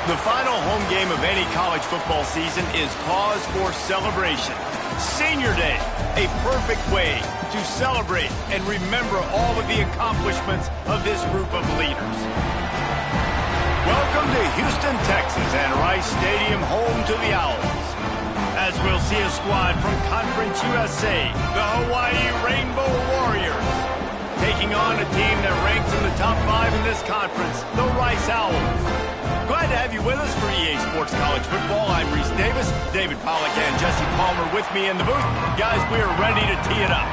The final home game of any college football season is cause for celebration. Senior Day, a perfect way to celebrate and remember all of the accomplishments of this group of leaders. Welcome to Houston, Texas, and Rice Stadium, home to the Owls. As we'll see a squad from Conference USA, the Hawaii Rainbow Warriors, taking on a team that ranks in the top 5 in this conference, the Rice Owls. Glad to have you with us for EA Sports College Football. I'm Reese Davis, David Pollack and Jesse Palmer with me in the booth. Guys, we are ready to tee it up.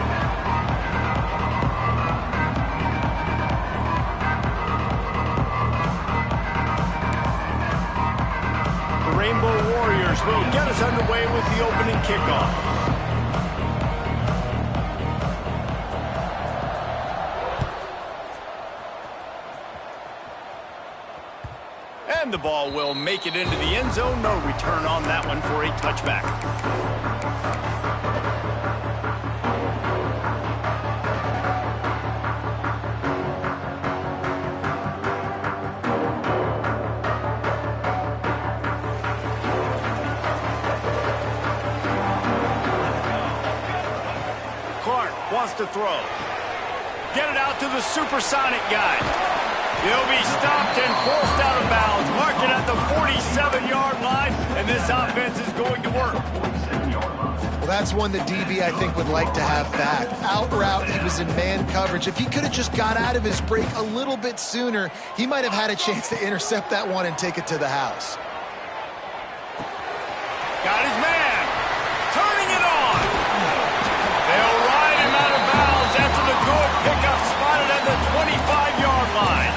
The Rainbow Warriors will get us underway with the opening kickoff. And the ball will make it into the end zone. No return on that one for a touchback. Clark wants to throw. Get it out to the supersonic guy. He'll be stopped and forced out of bounds. Mark it at the 47-yard line, and this offense is going to work. Well, that's one that DB, I think, would like to have back. Out route, he was in man coverage. If he could have just got out of his break a little bit sooner, he might have had a chance to intercept that one and take it to the house. Got his man. Turning it on. They'll ride him out of bounds after the good pickup spotted at the 25-yard line.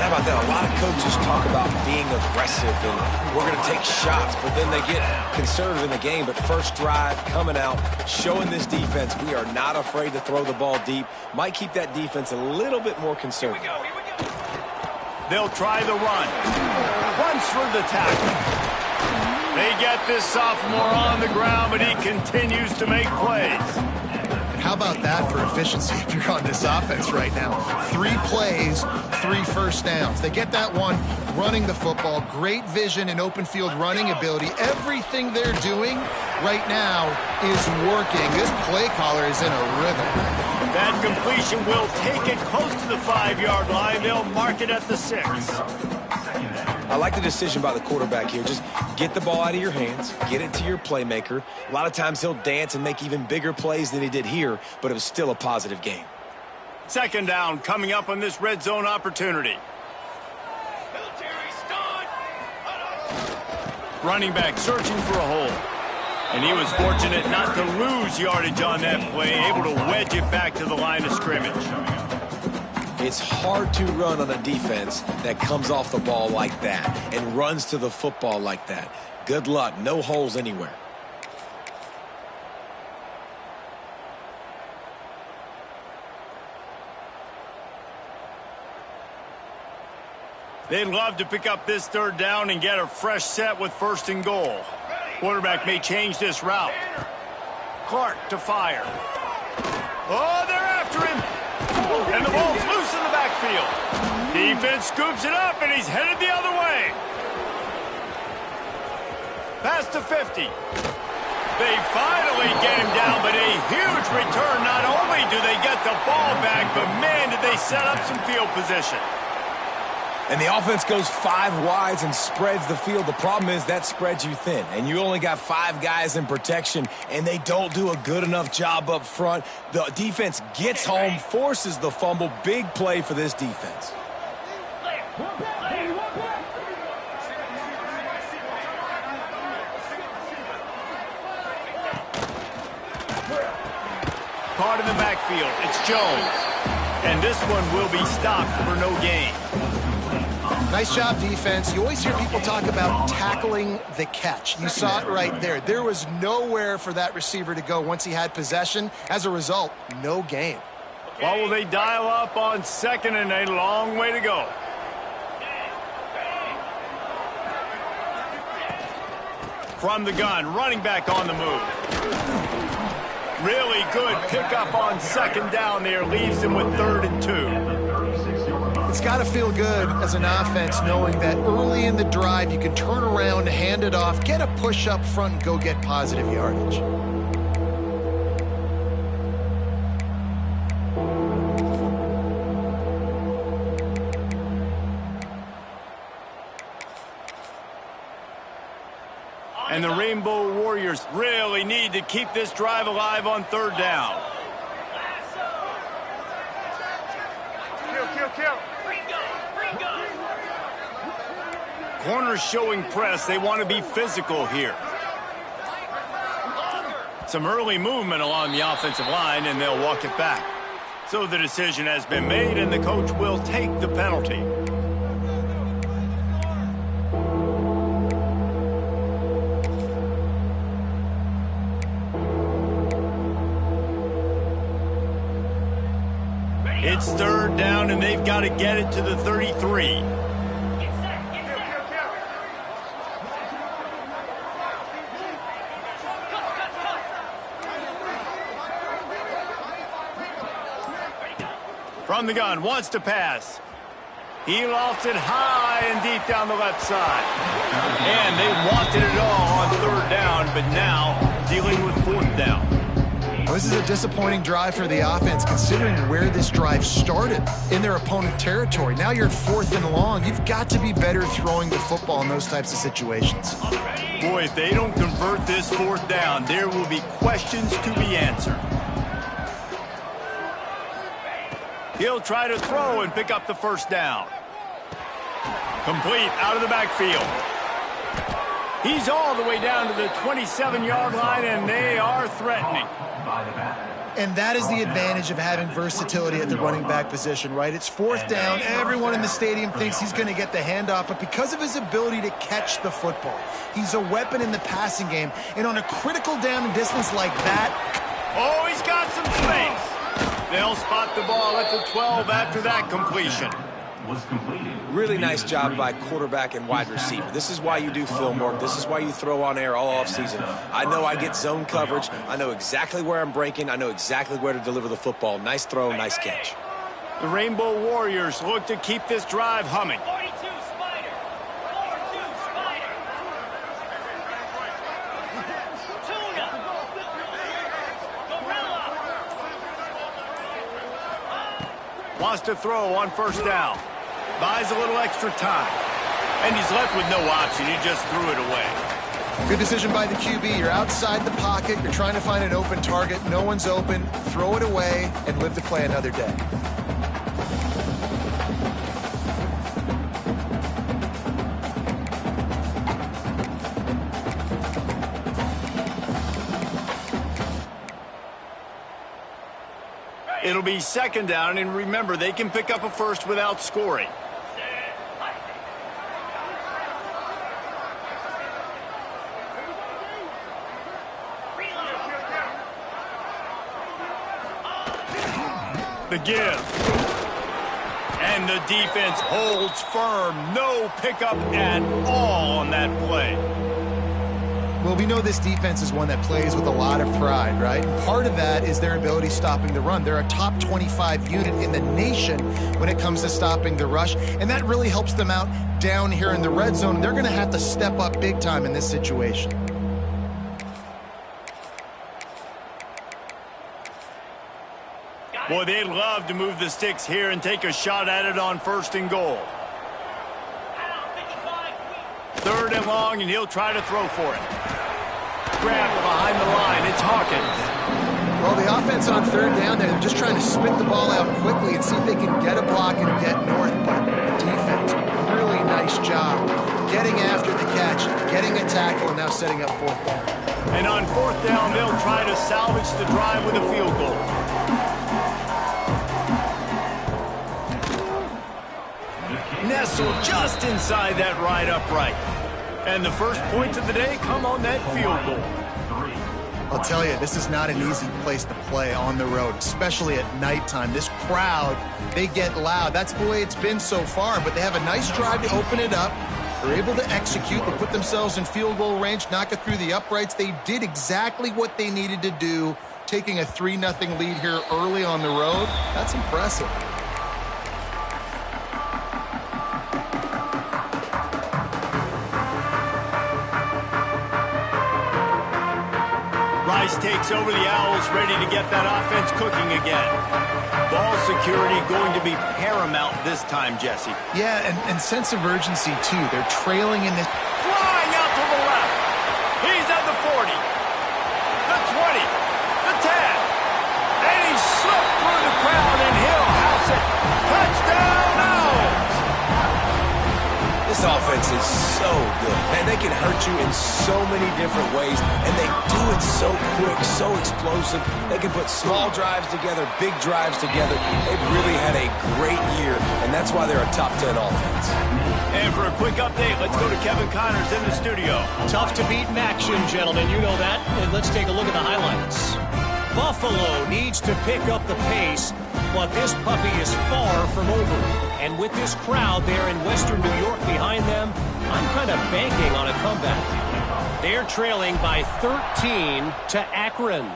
How about that? A lot of coaches talk about being aggressive and we're going to take shots, but then they get conservative in the game. But first drive, coming out, showing this defense we are not afraid to throw the ball deep. Might keep that defense a little bit more conservative. They'll try the run. Runs for the tackle. They get this sophomore on the ground, but he continues to make plays. How about that for efficiency if you're on this offense right now? 3 plays, 3 first downs. They get that one running the football. Great vision and open field running ability. Everything they're doing right now is working. This play caller is in a rhythm. That completion will take it close to the 5-yard line. They'll mark it at the 6. I like the decision by the quarterback here. Just get the ball out of your hands, get it to your playmaker. A lot of times he'll dance and make even bigger plays than he did here, but it was still a positive game. Second down coming up on this red zone opportunity. Running back searching for a hole. And he was fortunate not to lose yardage on that play, able to wedge it back to the line of scrimmage. It's hard to run on a defense that comes off the ball like that and runs to the football like that. Good luck. No holes anywhere. They'd love to pick up this third down and get a fresh set with 1st and goal. Quarterback may change this route. Clark to fire. Oh, they're after him. And the ball's loose in the backfield. Defense scoops it up, and he's headed the other way. Pass to 50. They finally get him down, but a huge return. Not only do they get the ball back, but, man, did they set up some field position. And the offense goes 5 wides and spreads the field. The problem is that spreads you thin, and you only got 5 guys in protection, and they don't do a good enough job up front. The defense gets home, forces the fumble. Big play for this defense. Caught in the backfield. It's Jones. And this one will be stopped for no gain. Nice job, defense. You always hear people talk about tackling the catch. You saw it right there. There was nowhere for that receiver to go once he had possession. As a result, no gain. Well, will they dial up on 2nd and a long way to go? From the gun, running back on the move. Really good pickup on 2nd down there. Leaves him with 3rd and 2. It's got to feel good as an offense knowing that early in the drive you can turn around, hand it off, get a push up front, and go get positive yardage. And the Rainbow Warriors really need to keep this drive alive on third down. Kill. Corners showing press. They want to be physical here. Some early movement along the offensive line, and they'll walk it back. So the decision has been made, and the coach will take the penalty. It's third down, and they've got to get it to the 33. From the gun, wants to pass. He lofts it high and deep down the left side. And they wanted it all on third down, but now dealing with fourth down. Well, this is a disappointing drive for the offense, considering where this drive started in their opponent territory. Now you're at 4th and long. You've got to be better throwing the football in those types of situations. Boy, if they don't convert this fourth down, there will be questions to be answered. He'll try to throw and pick up the first down. Complete out of the backfield. He's all the way down to the 27-yard line, and they are threatening. And that is the advantage of having versatility at the running back position, right? It's 4th down. Everyone in the stadium thinks he's going to get the handoff, but because of his ability to catch the football, he's a weapon in the passing game. And on a critical down and distance like that... Oh, he's got some space. They'll spot the ball at the 12 after that completion. Really nice job by quarterback and wide receiver. This is why you do film work. This is why you throw on air all offseason. I know I get zone coverage. I know exactly where I'm breaking. I know exactly where to deliver the football. Nice throw, nice catch. The Rainbow Warriors look to keep this drive humming. Wants to throw on first down. Buys a little extra time. And he's left with no option. He just threw it away. Good decision by the QB. You're outside the pocket. You're trying to find an open target. No one's open. Throw it away and live to play another day. It'll be second down, and remember, they can pick up a first without scoring. The give. And the defense holds firm. No pickup at all on that play. Well, we know this defense is one that plays with a lot of pride, right? And part of that is their ability stopping the run. They're a top 25 unit in the nation when it comes to stopping the rush, and that really helps them out down here in the red zone. They're going to have to step up big time in this situation. Boy, they'd love to move the sticks here and take a shot at it on 1st and goal. 3rd and long, and he'll try to throw for it. Grabbed behind the line. It's Hawkins. Well, the offense on 3rd down there, they're just trying to spit the ball out quickly and see if they can get a block and get north. But the defense, really nice job getting after the catch, getting a tackle, and now setting up 4th down. And on 4th down, they'll try to salvage the drive with a field goal. Nestled just inside that right upright. And the first points of the day come on that field goal. I'll tell you, this is not an easy place to play on the road, especially at nighttime. This crowd, they get loud. That's the way it's been so far, but they have a nice drive to open it up. They're able to execute. They put themselves in field goal range, knock it through the uprights. They did exactly what they needed to do, taking a 3-0 lead here early on the road. That's impressive. Rice takes over the Owls, ready to get that offense cooking again. Ball security going to be paramount this time, Jesse. Yeah, and sense of urgency, too. They're trailing in this. Flying out to the left. He's at the 40, the 20, the 10. And he slipped through the crowd, and he'll house it. Touchdown, Owls! This offense is so good. Man, they can hurt you in so many different ways, and they do it so quick, so explosive. They can put small drives together, big drives together. They've really had a great year, and that's why they're a top 10 offense. And for a quick update, let's go to Kevin Connors in the studio. Tough to beat in action, gentlemen. You know that. And let's take a look at the highlights. Buffalo needs to pick up the pace, but this puppy is far from over. And with this crowd there in Western New York behind them, I'm kind of banking on a comeback. They're trailing by 13 to Akron.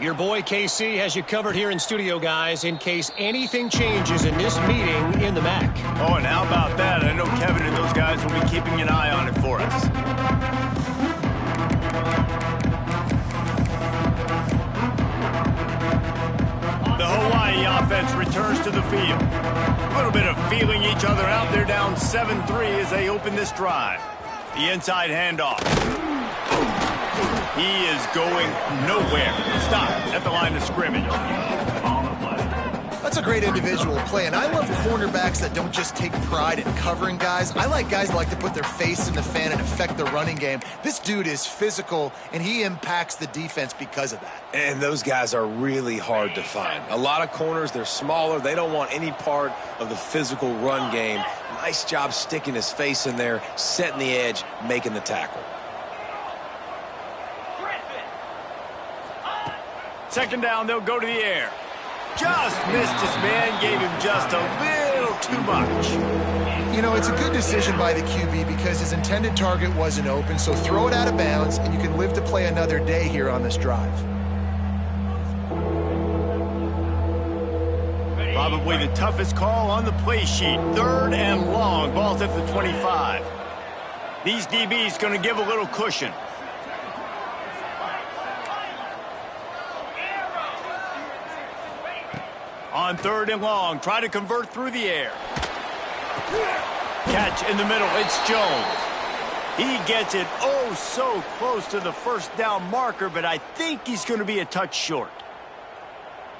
Your boy KC has you covered here in studio, guys, in case anything changes in this meeting in the MAC. Oh, and how about that? I know Kevin and those guys will be keeping an eye on it for us. The Hawaii offense returns to the field. A little bit of feeling each other out. They're down 7-3 as they open this drive. The inside handoff. He is going nowhere. Stop at the line of scrimmage. That's a great individual play, and I love cornerbacks that don't just take pride in covering guys. I like guys that like to put their face in the fan and affect the running game. This dude is physical, and he impacts the defense because of that. And those guys are really hard to find. A lot of corners, they're smaller. They don't want any part of the physical run game. Nice job sticking his face in there, setting the edge, making the tackle. Second down, they'll go to the air. Just missed his man, gave him just a little too much. You know, it's a good decision by the QB because his intended target wasn't open, so throw it out of bounds, and you can live to play another day here on this drive. Probably the toughest call on the play sheet. Third and long, ball's at the 25. These DBs going to give a little cushion. On third and long, try to convert through the air. Catch in the middle, it's Jones. He gets it oh so close to the first down marker, but I think he's going to be a touch short.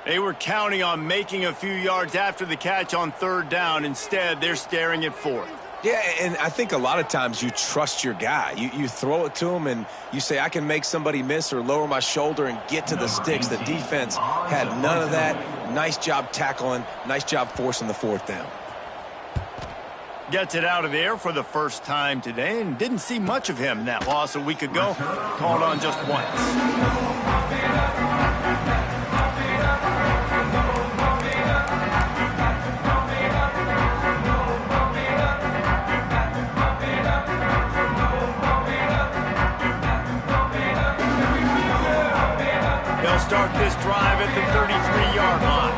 They were counting on making a few yards after the catch on third down. Instead, they're staring at fourth. Yeah, and I think a lot of times you trust your guy. You throw it to him and you say, I can make somebody miss or lower my shoulder and get to the sticks. The defense had none of that. Nice job tackling. Nice job forcing the fourth down. Gets it out of the air for the first time today and didn't see much of him in that loss a week ago. Called on just once. Start this drive at the 33-yard line.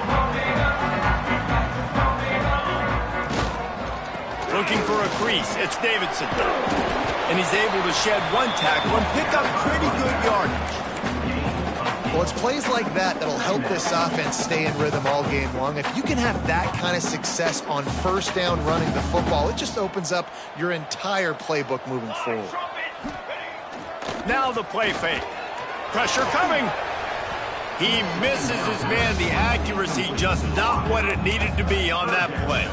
Looking for a crease, it's Davidson. And he's able to shed one tackle and pick up pretty good yardage. Well, it's plays like that that'll help this offense stay in rhythm all game long. If you can have that kind of success on first down running the football, it just opens up your entire playbook moving forward. Now the play fake. Pressure coming. He misses his man. The accuracy just not what it needed to be on that play.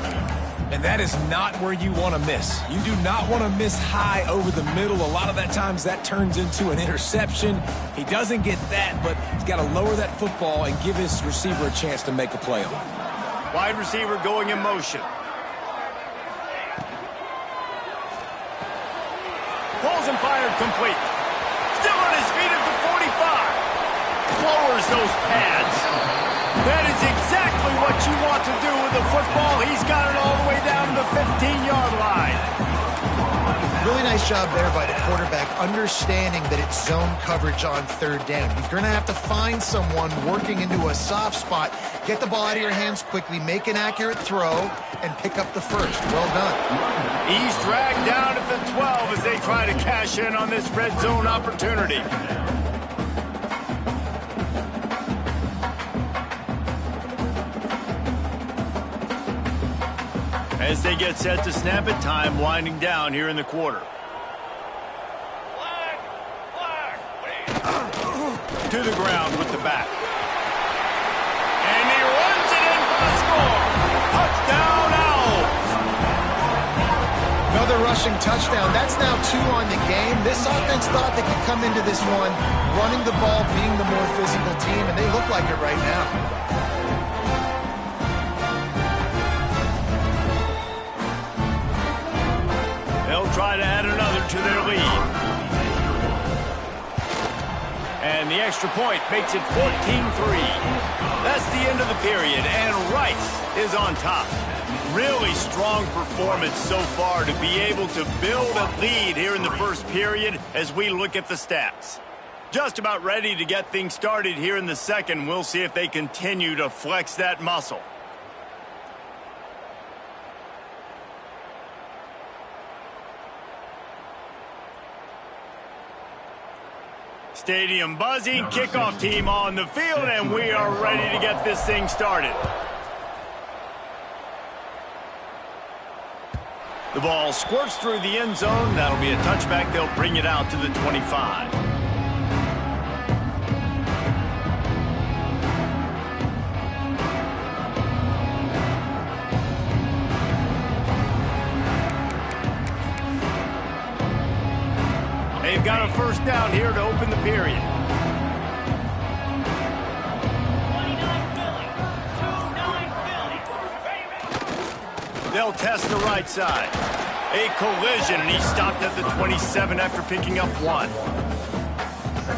And that is not where you want to miss. You do not want to miss high over the middle. A lot of that times that turns into an interception. He doesn't get that, but he's got to lower that football and give his receiver a chance to make a play on it. Wide receiver going in motion. Pulls and fired complete. Still on his feet at the 45. Lowers those pads. That is exactly what you want to do with the football. He's got it all the way down to the 15-yard line. Really nice job there by the quarterback, understanding that it's zone coverage on third down. You're going to have to find someone working into a soft spot, get the ball out of your hands quickly, make an accurate throw, and pick up the first. Well done. He's dragged down at the 12 as they try to cash in on this red zone opportunity. As they get set to snap it, time winding down here in the quarter. To the ground with the back. And he runs it in for the score. Touchdown, Owls. Another rushing touchdown. That's now 2 on the game. This offense thought they could come into this one running the ball, being the more physical team, and they look like it right now. They'll try to add another to their lead. And the extra point makes it 14-3. That's the end of the period, and Rice is on top. Really strong performance so far to be able to build a lead here in the first period as we look at the stats. Just about ready to get things started here in the second. We'll see if they continue to flex that muscle. Stadium buzzing, kickoff team on the field, and we are ready to get this thing started. The ball squirts through the end zone. That'll be a touchback. They'll bring it out to the 25. They've got a first down here to open the period. They'll test the right side. A collision, and he stopped at the 27 after picking up 1.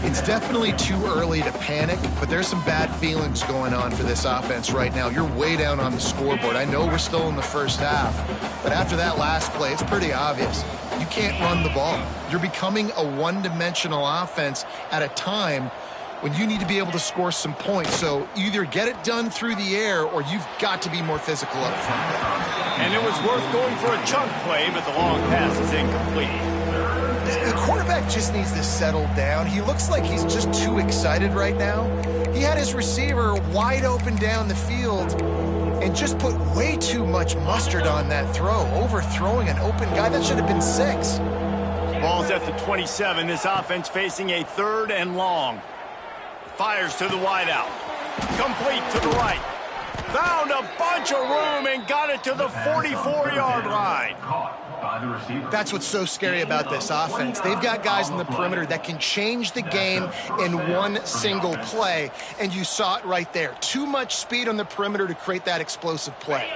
It's definitely too early to panic, but there's some bad feelings going on for this offense right now. You're way down on the scoreboard. I know we're still in the first half, but after that last play, it's pretty obvious. You can't run the ball. You're becoming a one-dimensional offense at a time when you need to be able to score some points. So either get it done through the air or you've got to be more physical up front. And it was worth going for a chunk play, but the long pass is incomplete. The quarterback just needs to settle down. He looks like he's just too excited right now. He had his receiver wide open down the field and just put way too much mustard on that throw, overthrowing an open guy. That should have been 6. Ball's at the 27. This offense facing a 3rd and long. Fires to the wideout. Complete to the right. Found a bunch of room and got it to the 44-yard line. That's what's so scary about this offense. They've got guys in the perimeter that can change the game in one single play, and you saw it right there. Too much speed on the perimeter to create that explosive play.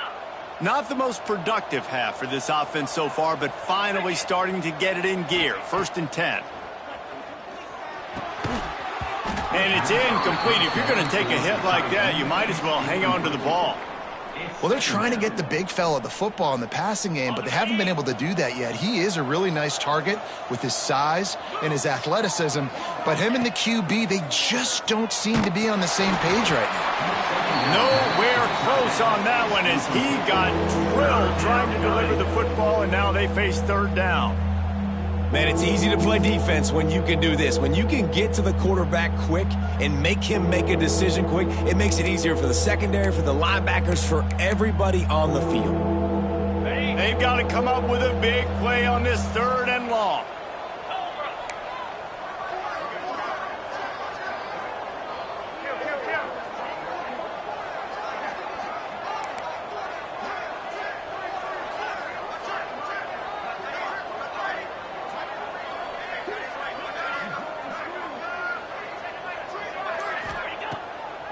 Not the most productive half for this offense so far, but finally starting to get it in gear. 1st and 10. And it's incomplete. If you're going to take a hit like that, you might as well hang on to the ball. Well, they're trying to get the big fella the football in the passing game, but they haven't been able to do that yet. He is a really nice target with his size and his athleticism, but him and the QB, they just don't seem to be on the same page right now. Nowhere close on that one as he got drilled trying to deliver the football, and now they face 3rd down. Man, it's easy to play defense when you can do this. When you can get to the quarterback quick and make him make a decision quick, it makes it easier for the secondary, for the linebackers, for everybody on the field. They've got to come up with a big play on this 3rd and long.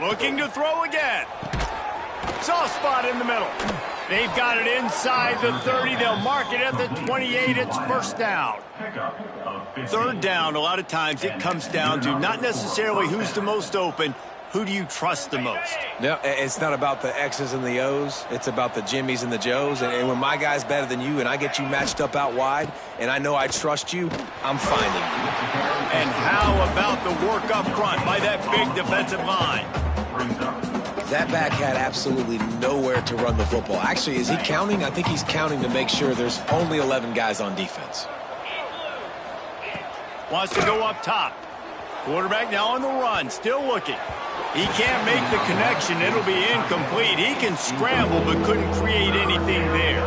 Looking to throw again. Soft spot in the middle. They've got it inside the 30. They'll mark it at the 28. It's 1st down. 3rd down, a lot of times it comes down to not necessarily who's the most open. Who do you trust the most? No, it's not about the X's and the O's. It's about the Jimmies and the Joes. And when my guy's better than you and I get you matched up out wide and I know I trust you, I'm finding you. And how about the work up front by that big defensive line? That back had absolutely nowhere to run the football. Actually, is he counting? I think he's counting to make sure there's only 11 guys on defense. Wants to go up top. Quarterback now on the run, still looking. He can't make the connection. It'll be incomplete. He can scramble but couldn't create anything there.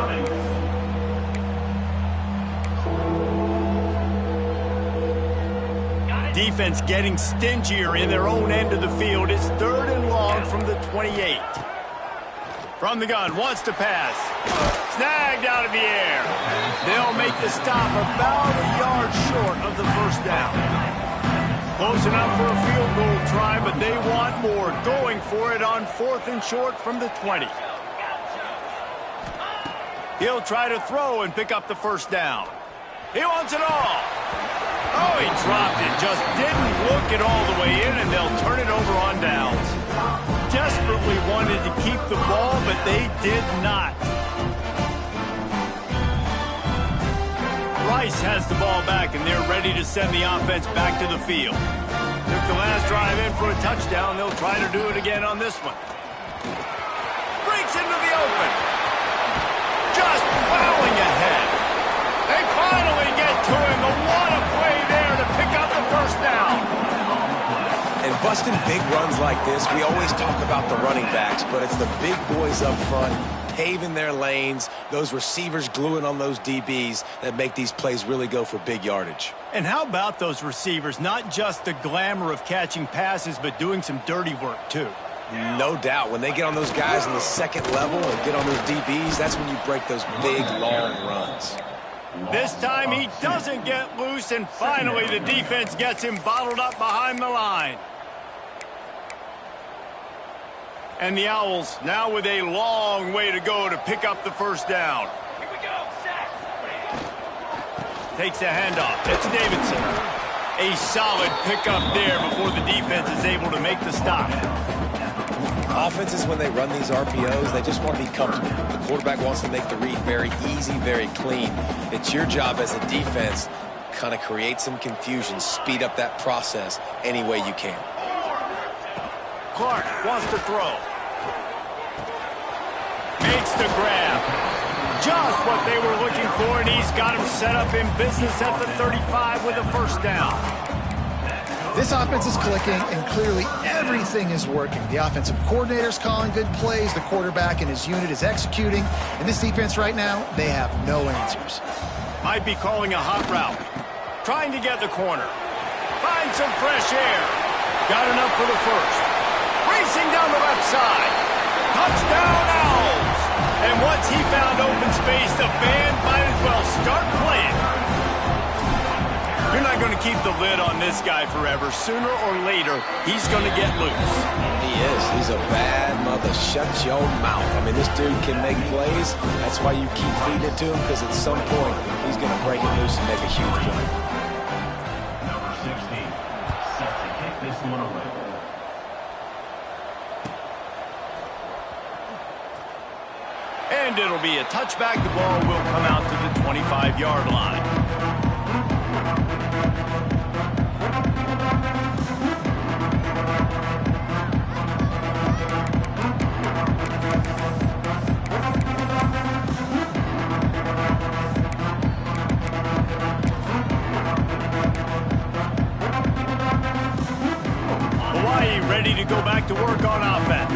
Defense getting stingier in their own end of the field. It's 3rd and long from the 28. From the gun, wants to pass. Snagged out of the air. They'll make the stop about a yard short of the first down. Close enough for a field goal try, but they want more. Going for it on 4th and short from the 20. He'll try to throw and pick up the first down. He wants it all. Oh, he dropped it. Just didn't look it all the way in, and they'll turn it over on downs. Desperately wanted to keep the ball, but they did not. Rice has the ball back, and they're ready to send the offense back to the field. Took the last drive in for a touchdown. They'll try to do it again on this one. Breaks into the open. Just plowing ahead. They finally get to him. The what a play there to pick up the first down. And busting big runs like this, we always talk about the running backs, but it's the big boys up front paving their lanes, those receivers gluing on those DBs that make these plays really go for big yardage. And how about those receivers? Not just the glamour of catching passes, but doing some dirty work too. No doubt. When they get on those guys in the second level and get on those DBs, that's when you break those big, long runs. This time he doesn't get loose, and finally the defense gets him bottled up behind the line. And the Owls now with a long way to go to pick up the first down. Here we go, sack. Takes a handoff. It's Davidson. A solid pickup there before the defense is able to make the stop. Offenses, when they run these RPOs, they just want to be comfortable. The quarterback wants to make the read very easy, very clean. It's your job as a defense, kind of create some confusion, speed up that process any way you can. Clark wants to throw. Makes the grab. Just what they were looking for, and he's got him set up in business at the 35 with a first down. This offense is clicking, and clearly everything is working. The offensive coordinator's calling good plays. The quarterback and his unit is executing. And this defense right now, they have no answers. Might be calling a hot route. Trying to get the corner. Find some fresh air. Got enough for the first. Racing down the left side. Touchdown Owls. And once he found open space, the band might as well start playing. You're not going to keep the lid on this guy forever. Sooner or later, he's going to get loose. He is. He's a bad mother. Shut your mouth. I mean, this dude can make plays. That's why you keep feeding it to him, because at some point, he's going to break it loose and make a huge play. Number 16, set to kick this one away. And it'll be a touchback. The ball will come out to the 25-yard line. Hawaii ready to go back to work on offense.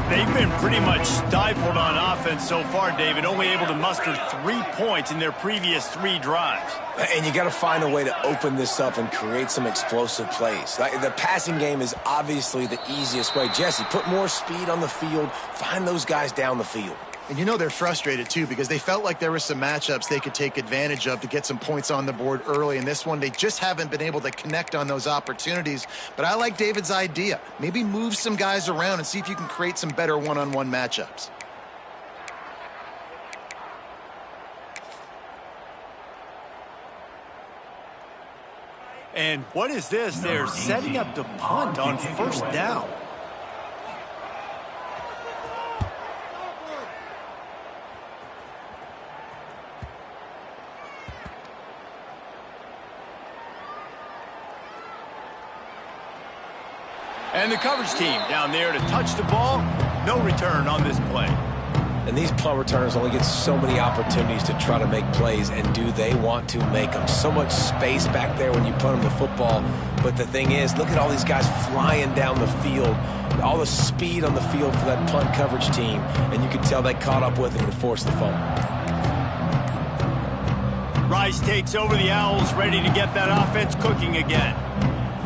They've been pretty much stifled on offense so far, David, only able to muster 3 points in their previous 3 drives. And you got to find a way to open this up and create some explosive plays. The passing game is obviously the easiest way. Jesse, put more speed on the field. Find those guys down the field. And you know they're frustrated, too, because they felt like there were some matchups they could take advantage of to get some points on the board early. In this one, they just haven't been able to connect on those opportunities. But I like David's idea. Maybe move some guys around and see if you can create some better one-on-one matchups. And what is this? They're setting up the punt on first down. And the coverage team down there to touch the ball. No return on this play. And these punt returners only get so many opportunities to try to make plays, and do they want to make them? So much space back there when you punt them the football. But the thing is, look at all these guys flying down the field, all the speed on the field for that punt coverage team, and you could tell they caught up with it and forced the fumble. Rice takes over the Owls, ready to get that offense cooking again.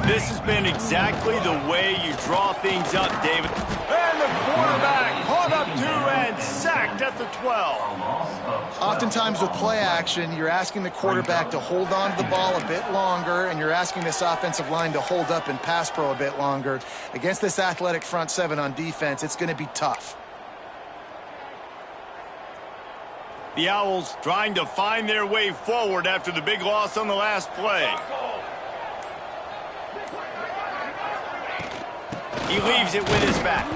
This has been exactly the way you draw things up, David. And the quarterback caught up to and sacked at the 12. Oftentimes with play action, you're asking the quarterback to hold on to the ball a bit longer, and you're asking this offensive line to hold up and pass pro a bit longer. Against this athletic front seven on defense, it's going to be tough. The Owls trying to find their way forward after the big loss on the last play. He leaves it with his back.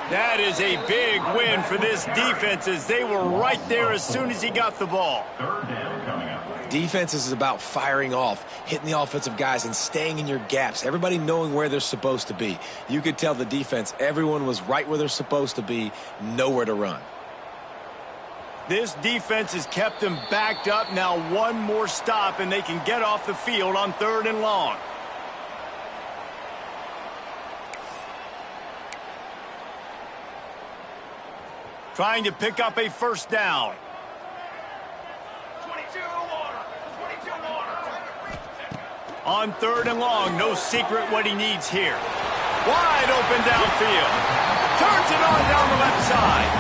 That is a big win for this defense, as they were right there as soon as he got the ball. Third down coming up. Defense is about firing off, hitting the offensive guys, and staying in your gaps. Everybody knowing where they're supposed to be. You could tell the defense, everyone was right where they're supposed to be, nowhere to run. This defense has kept them backed up. Now one more stop, and they can get off the field on 3rd and long. Trying to pick up a first down. 22 water. 22 water. On 3rd and long, no secret what he needs here. Wide open downfield. Turns it on down the left side.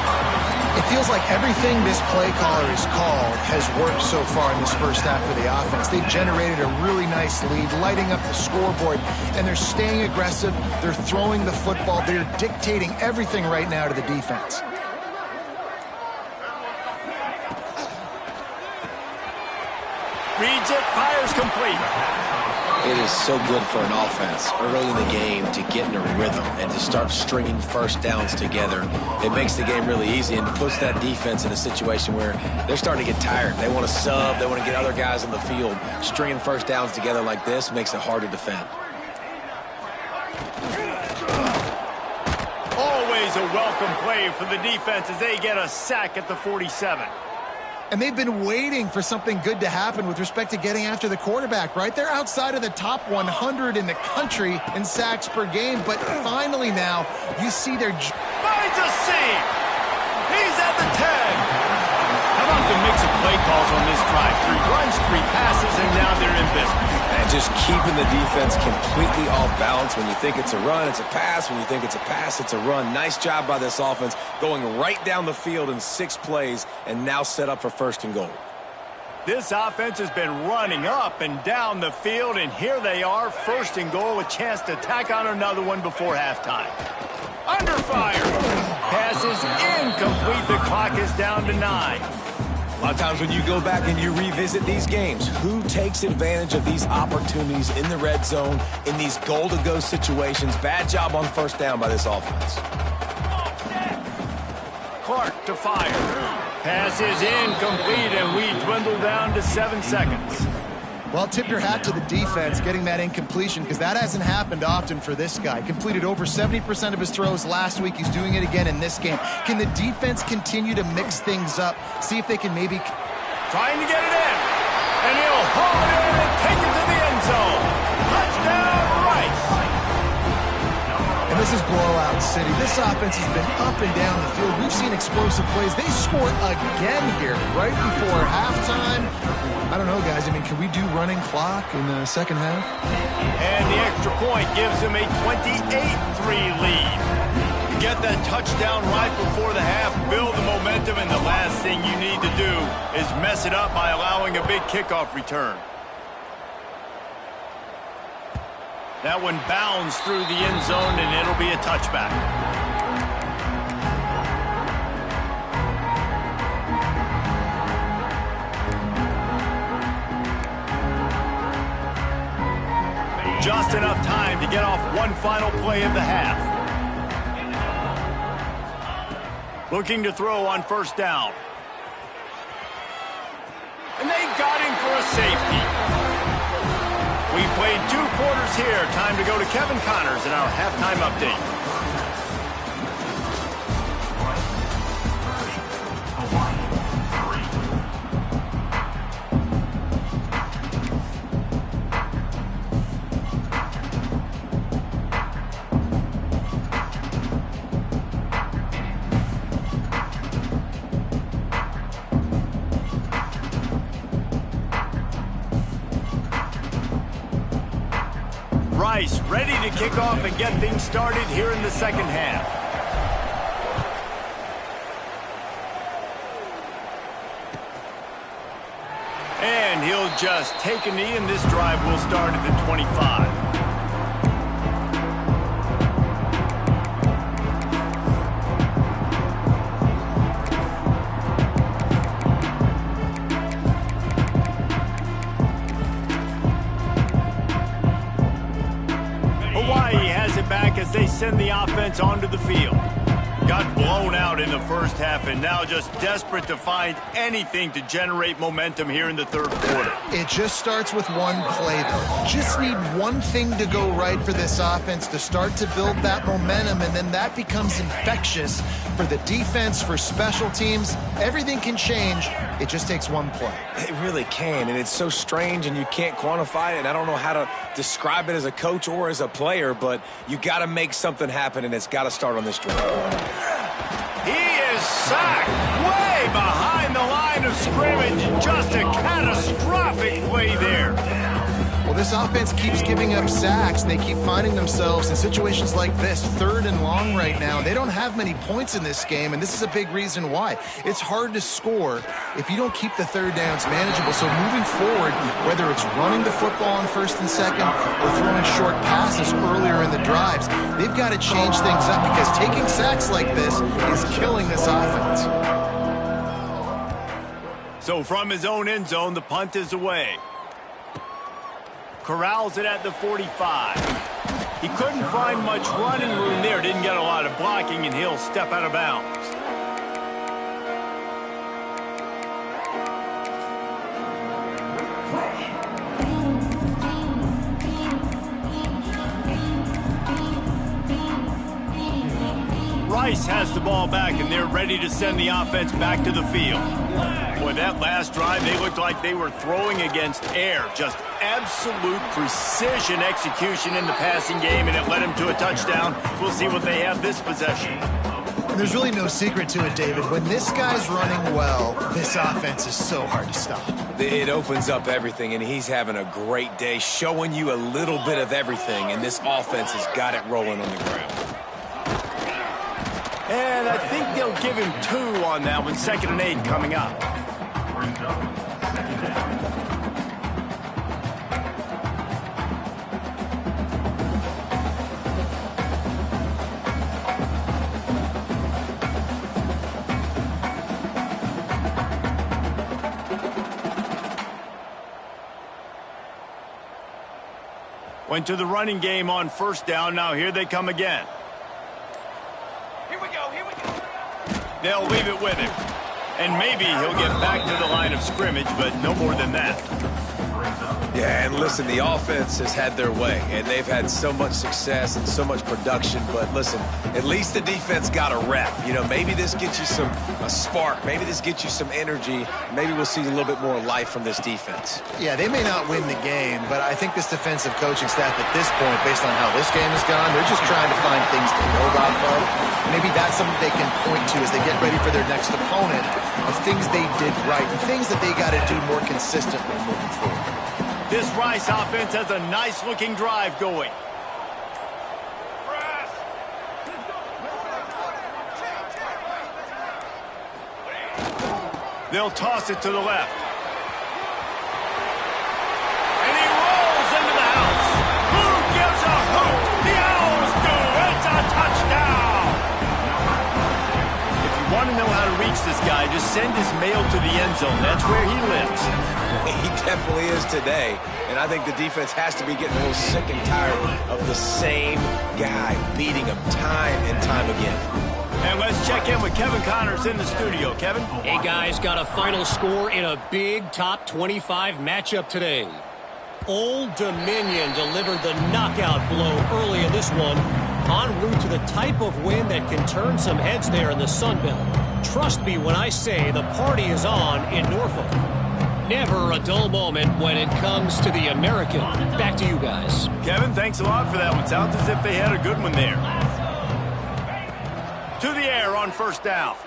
It feels like everything this play caller has called has worked so far in this first half for the offense. They've generated a really nice lead, lighting up the scoreboard, and they're staying aggressive. They're throwing the football. They're dictating everything right now to the defense. Reads it, fires complete. It is so good for an offense early in the game to get in a rhythm and to start stringing first downs together. It makes the game really easy and puts that defense in a situation where they're starting to get tired. They want to sub. They want to get other guys on the field. Stringing first downs together like this makes it hard to defend. Always a welcome play for the defense as they get a sack at the 47. And they've been waiting for something good to happen with respect to getting after the quarterback, right? They're outside of the top 100 in the country in sacks per game, but finally now you see their... Finds a seam! He's at the 10! How about the mix of play calls on this drive? 3 runs, 3 passes, and now they're in business. And just keeping the defense completely off balance. When you think it's a run, it's a pass. When you think it's a pass, it's a run. Nice job by this offense, going right down the field in 6 plays and now set up for 1st and goal. This offense has been running up and down the field, and here they are, 1st and goal, a chance to tack on another one before halftime. Under fire. Pass is incomplete. The clock is down to 9. A lot of times when you go back and you revisit these games, who takes advantage of these opportunities in the red zone, in these goal-to-go situations? Bad job on 1st down by this offense. Clark to fire. Pass is incomplete, and we dwindle down to 7 seconds. Well, tip your hat to the defense getting that incompletion, because that hasn't happened often for this guy. Completed over 70% of his throws last week. He's doing it again in this game. Can the defense continue to mix things up? See if they can maybe... Trying to get it in. And he'll haul it in and take it to the end zone. Touchdown, Rice. And this is blowout city. This offense has been up and down the field. We've seen explosive plays. They scored again here right before halftime. I don't know, guys. I mean, can we do running clock in the second half? And the extra point gives them a 28-3 lead. You get that touchdown right before the half, build the momentum, and the last thing you need to do is mess it up by allowing a big kickoff return. That one bounds through the end zone, and it'll be a touchback. Just enough time to get off one final play of the half. Looking to throw on 1st down. And they got him for a safety. We played 2 quarters here. Time to go to Kevin Connors in our halftime update. Rice ready to kick off and get things started here in the second half. And he'll just take a knee, and this drive will start at the 25. Back as they send the offense onto the field. Got blown out in the first half and now just desperate to find anything to generate momentum here in the third quarter. It just starts with one play, though. Just need one thing to go right for this offense to start to build that momentum, and then that becomes infectious for the defense, for special teams. Everything can change. It just takes one play. It really can, and it's so strange, and you can't quantify it, and I don't know how to describe it as a coach or as a player, but you got to make something happen, and it's got to start on this drive. He is sacked way behind the line of scrimmage. Just a catastrophic play there. Well, this offense keeps giving up sacks, and they keep finding themselves in situations like this, 3rd and long right now. They don't have many points in this game, and this is a big reason why. It's hard to score if you don't keep the third downs manageable. So moving forward, whether it's running the football on 1st and 2nd or throwing short passes earlier in the drives, they've got to change things up because taking sacks like this is killing this offense. So from his own end zone, the punt is away. Corrals it at the 45. He couldn't find much running room there. Didn't get a lot of blocking, and he'll step out of bounds. Rice has the ball back, and they're ready to send the offense back to the field. Boy, that last drive, they looked like they were throwing against air. Just absolute precision execution in the passing game, and it led them to a touchdown. We'll see what they have this possession. There's really no secret to it, David. When this guy's running well, this offense is so hard to stop. It opens up everything, and he's having a great day, showing you a little bit of everything, and this offense has got it rolling on the ground. And I think they'll give him 2 on that one. 2nd and 8 coming up. Went to the running game on 1st down. Now here they come again. They'll leave it with him. And maybe he'll get back to the line of scrimmage, but no more than that. Yeah, and listen, the offense has had their way, and they've had so much success and so much production. But listen, at least the defense got a rep. You know, maybe this gets you a spark. Maybe this gets you some energy. Maybe we'll see a little bit more life from this defense. Yeah, they may not win the game, but I think this defensive coaching staff at this point, based on how this game has gone, they're just trying to find things to build off of. Maybe that's something they can point to as they get ready for their next opponent, of things they did right and things that they got to do more consistently moving forward. This Rice offense has a nice-looking drive going. They'll toss it to the left. And he rolls into the house. Who gives a hoot? The Owls do. It's a touchdown. If you want to know how to reach this guy, just send his mail to the end zone. That's where he lives. He definitely is today, and I think the defense has to be getting a little sick and tired of the same guy beating him time and time again. And let's check in with Kevin Connors in the studio. Kevin? Hey, guys, got a final score in a big top 25 matchup today. Old Dominion delivered the knockout blow early in this one, en route to the type of win that can turn some heads there in the Sun Belt. Trust me when I say the party is on in Norfolk. Never a dull moment when it comes to the American. Back to you guys. Kevin, thanks a lot for that one. Sounds as if they had a good one there. To the air on 1st down.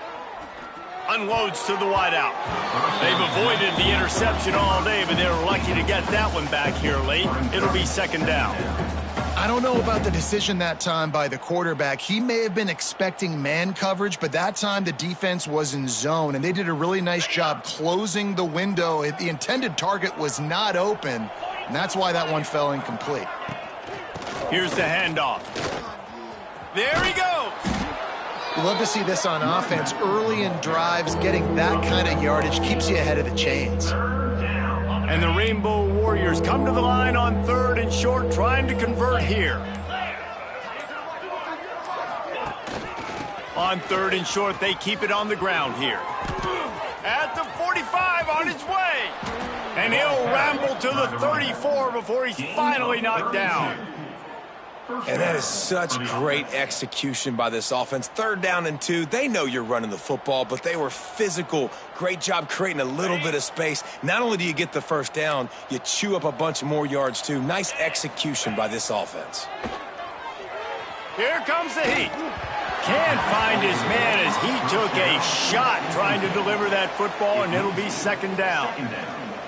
Unloads to the wideout. They've avoided the interception all day, but they were lucky to get that one back here late. It'll be 2nd down. I don't know about the decision that time by the quarterback. He may have been expecting man coverage, but that time the defense was in zone, and they did a really nice job closing the window. The intended target was not open, and that's why that one fell incomplete. Here's the handoff. There he goes. You love to see this on offense. Early in drives, getting that kind of yardage keeps you ahead of the chains. And the Rainbow Warriors come to the line on 3rd and short, trying to convert here. On 3rd and short, they keep it on the ground here. At the 45, on his way. And he'll ramble to the 34 before he's finally knocked down. And that is such great execution by this offense. 3rd down and 2. They know you're running the football, but they were physical. Great job creating a little bit of space. Not only do you get the 1st down, you chew up a bunch more yards too. Nice execution by this offense. Here comes the heat. Can't find his man as he took a shot trying to deliver that football, and it'll be 2nd down.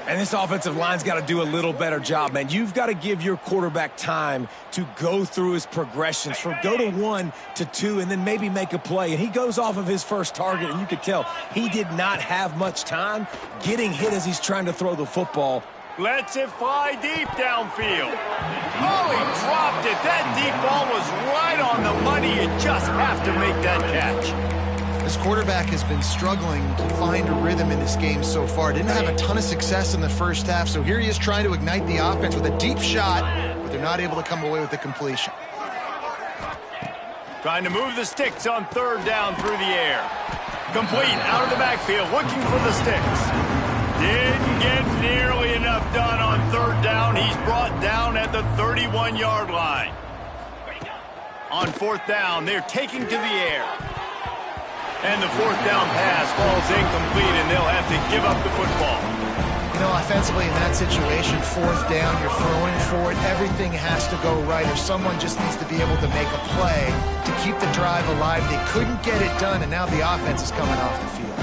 And this offensive line's got to do a little better job, man. You've got to give your quarterback time to go through his progressions from go to 1 to 2 and then maybe make a play. And he goes off of his first target, and you could tell he did not have much time getting hit as he's trying to throw the football. Lets it fly deep downfield. Oh, he dropped it. That deep ball was right on the money. You just have to make that catch. This quarterback has been struggling to find a rhythm in this game so far. Didn't have a ton of success in the first half, so here he is trying to ignite the offense with a deep shot, but they're not able to come away with the completion. Trying to move the sticks on 3rd down through the air. Complete out of the backfield, looking for the sticks. Didn't get nearly enough done on 3rd down. He's brought down at the 31-yard line. On 4th down, they're taking to the air. And the 4th down pass falls incomplete, and they'll have to give up the football. You know, offensively in that situation, 4th down, you're throwing for it. Everything has to go right, or someone just needs to be able to make a play to keep the drive alive. They couldn't get it done, and now the offense is coming off the field.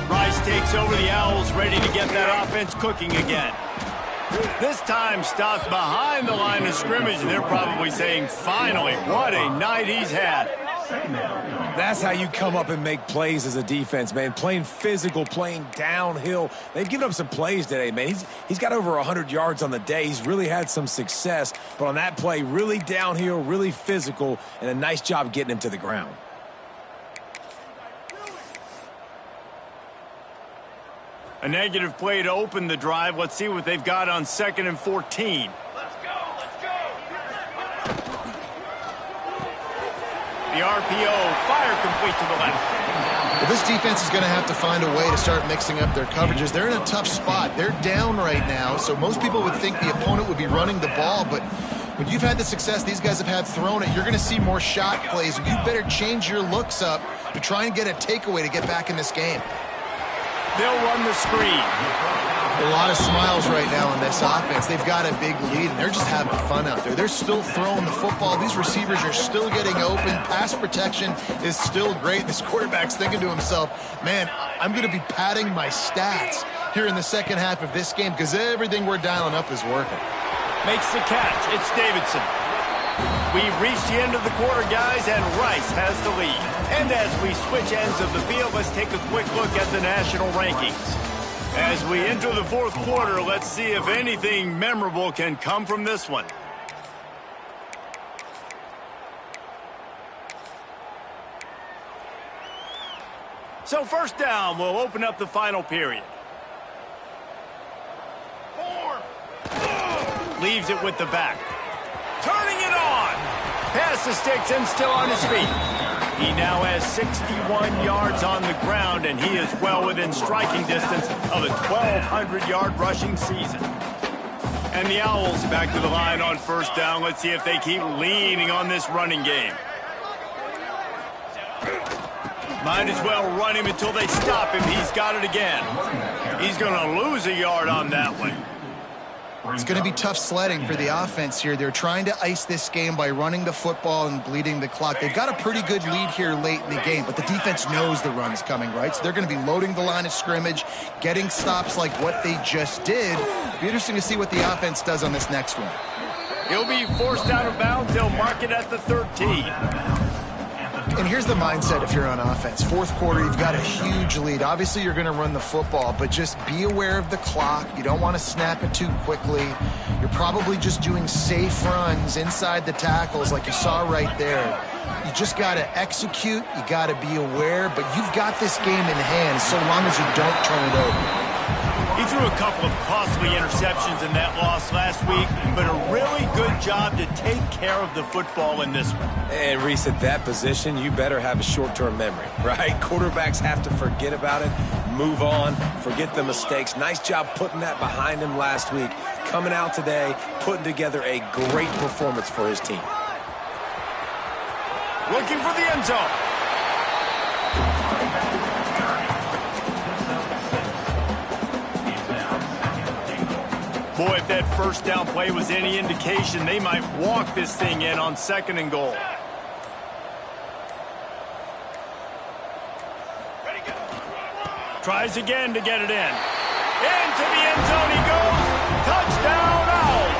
Rice takes over the Owls, ready to get that offense cooking again. This time stopped behind the line of scrimmage, and they're probably saying, finally, what a night he's had. That's how you come up and make plays as a defense, man. Playing physical, playing downhill. They've given up some plays today, man. He's got over 100 yards on the day. He's really had some success. But on that play, really downhill, really physical, and a nice job getting him to the ground. A negative play to open the drive. Let's see what they've got on 2nd and 14. The RPO, fire complete to the left. Well, this defense is going to have to find a way to start mixing up their coverages. They're in a tough spot. They're down right now, so most people would think the opponent would be running the ball, but when you've had the success these guys have had throwing it, you're going to see more shot plays, and you better change your looks up to try and get a takeaway to get back in this game. They'll run the screen. A lot of smiles right now on this offense. They've got a big lead, and they're just having fun out there. They're still throwing the football. These receivers are still getting open. Pass protection is still great. This quarterback's thinking to himself, man, I'm going to be padding my stats here in the 2nd half of this game because everything we're dialing up is working. Makes the catch. It's Davidson. We've reached the end of the quarter, guys, and Rice has the lead. And as we switch ends of the field, let's take a quick look at the national rankings. As we enter the 4th quarter, let's see if anything memorable can come from this one. So 1st down will open up the final period. Leaves it with the back. Turning it on. Past the sticks and still on his feet. He now has 61 yards on the ground, and he is well within striking distance of a 1,200-yard rushing season. And the Owls back to the line on 1st down. Let's see if they keep leaning on this running game. Might as well run him until they stop him. He's got it again. He's going to lose a yard on that one. It's going to be tough sledding for the offense here. They're trying to ice this game by running the football and bleeding the clock. They've got a pretty good lead here late in the game, but the defense knows the run's coming, right? So they're going to be loading the line of scrimmage, getting stops like what they just did. It'll be interesting to see what the offense does on this next one. He'll be forced out of bounds. They'll mark it at the 13. And here's the mindset if you're on offense. Fourth quarter, you've got a huge lead. Obviously, you're going to run the football, but just be aware of the clock. You don't want to snap it too quickly. You're probably just doing safe runs inside the tackles like you saw right there. You just got to execute. You got to be aware, but you've got this game in hand so long as you don't turn it over. He threw a couple of costly interceptions in that loss last week, but a really good job to take care of the football in this one. And Reese, at that position, you better have a short-term memory, right? Quarterbacks have to forget about it, move on, forget the mistakes. Nice job putting that behind him last week. Coming out today, putting together a great performance for his team. Looking for the end zone. Boy, if that first down play was any indication, they might walk this thing in on 2nd and goal. Tries again to get it in. Into the end zone he goes. Touchdown, Owls.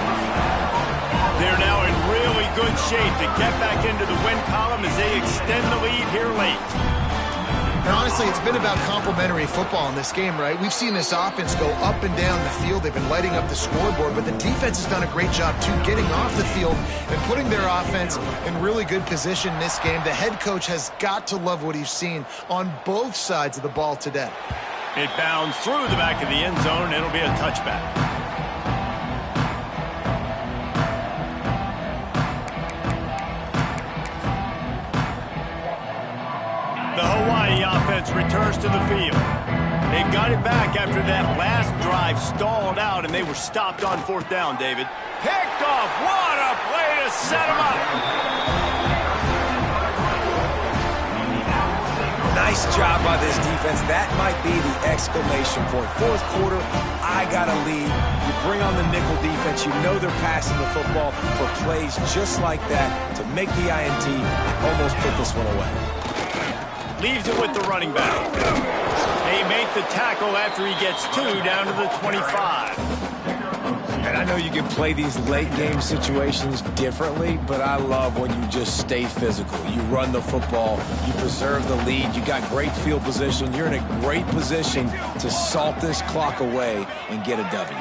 They're now in really good shape to get back into the win column as they extend the lead here late. And honestly, it's been about complementary football in this game, right? We've seen this offense go up and down the field. They've been lighting up the scoreboard, but the defense has done a great job, too, getting off the field and putting their offense in really good position in this game. The head coach has got to love what he's seen on both sides of the ball today. It bounds through the back of the end zone. It'll be a touchback. The Hawaii offense returns to the field. They've got it back after that last drive stalled out, and they were stopped on 4th down, David. Picked off. What a play to set them up. Nice job by this defense. That might be the exclamation point. Fourth quarter, I got a lead. You bring on the nickel defense. You know they're passing the football for plays just like that to make the INT. Almost put this one away. Leaves it with the running back. They make the tackle after he gets 2 down to the 25. And I know you can play these late-game situations differently, but I love when you just stay physical. You run the football. You preserve the lead. You got great field position. You're in a great position to salt this clock away and get a W.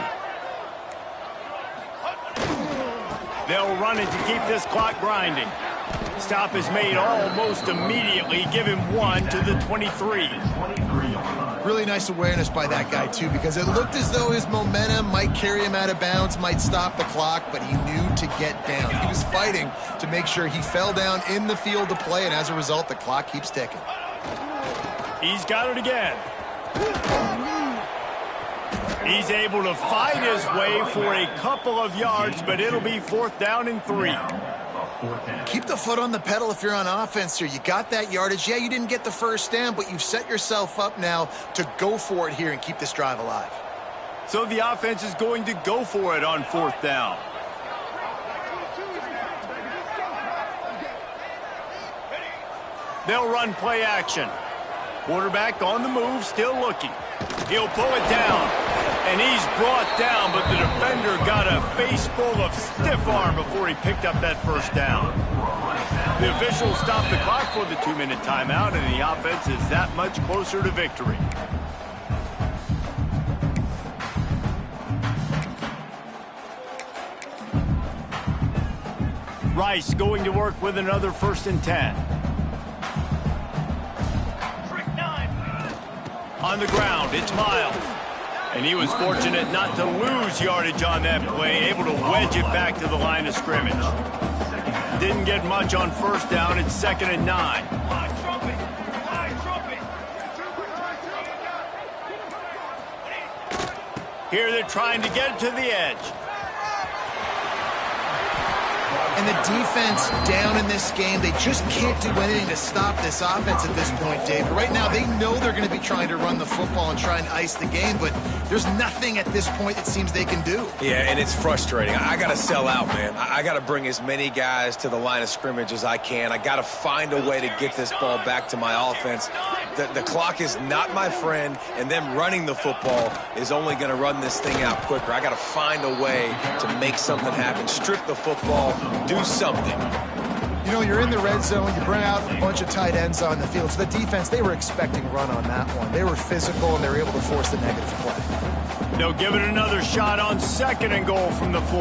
They'll run it to keep this clock grinding. Stop is made almost immediately. Give him 1 to the 23. Really nice awareness by that guy, too, because it looked as though his momentum might carry him out of bounds, might stop the clock, but he knew to get down. He was fighting to make sure he fell down in the field to play, and as a result, the clock keeps ticking. He's got it again. He's able to fight his way for a couple of yards, but it'll be 4th down and 3. Keep the foot on the pedal if you're on offense here. You got that yardage. Yeah, you didn't get the first down, but you've set yourself up now to go for it here and keep this drive alive. So the offense is going to go for it on 4th down. They'll run play action. Quarterback on the move, still looking. He'll pull it down, and he's brought down, but the defender got a face full of stiff arm before he picked up that first down. The officials stopped the clock for the 2-minute timeout, and the offense is that much closer to victory. Rice going to work with another 1st and 10. On the ground, it's Miles. And he was fortunate not to lose yardage on that play, able to wedge it back to the line of scrimmage. Didn't get much on 1st down. It's 2nd and 9. Here they're trying to get it to the edge. And the defense down in this game, they just can't do anything to stop this offense at this point, Dave. Right now, they know they're going to be trying to run the football and try and ice the game, but there's nothing at this point it seems they can do. Yeah, and it's frustrating. I got to sell out, man. I got to bring as many guys to the line of scrimmage as I can. I got to find a way to get this ball back to my offense. The clock is not my friend, and them running the football is only going to run this thing out quicker. I got to find a way to make something happen, strip the football, do something. You know, you're in the red zone, you bring out a bunch of tight ends on the field. So the defense, they were expecting run on that one. They were physical, and they were able to force the negative play. They'll give it another shot on 2nd and goal from the 4.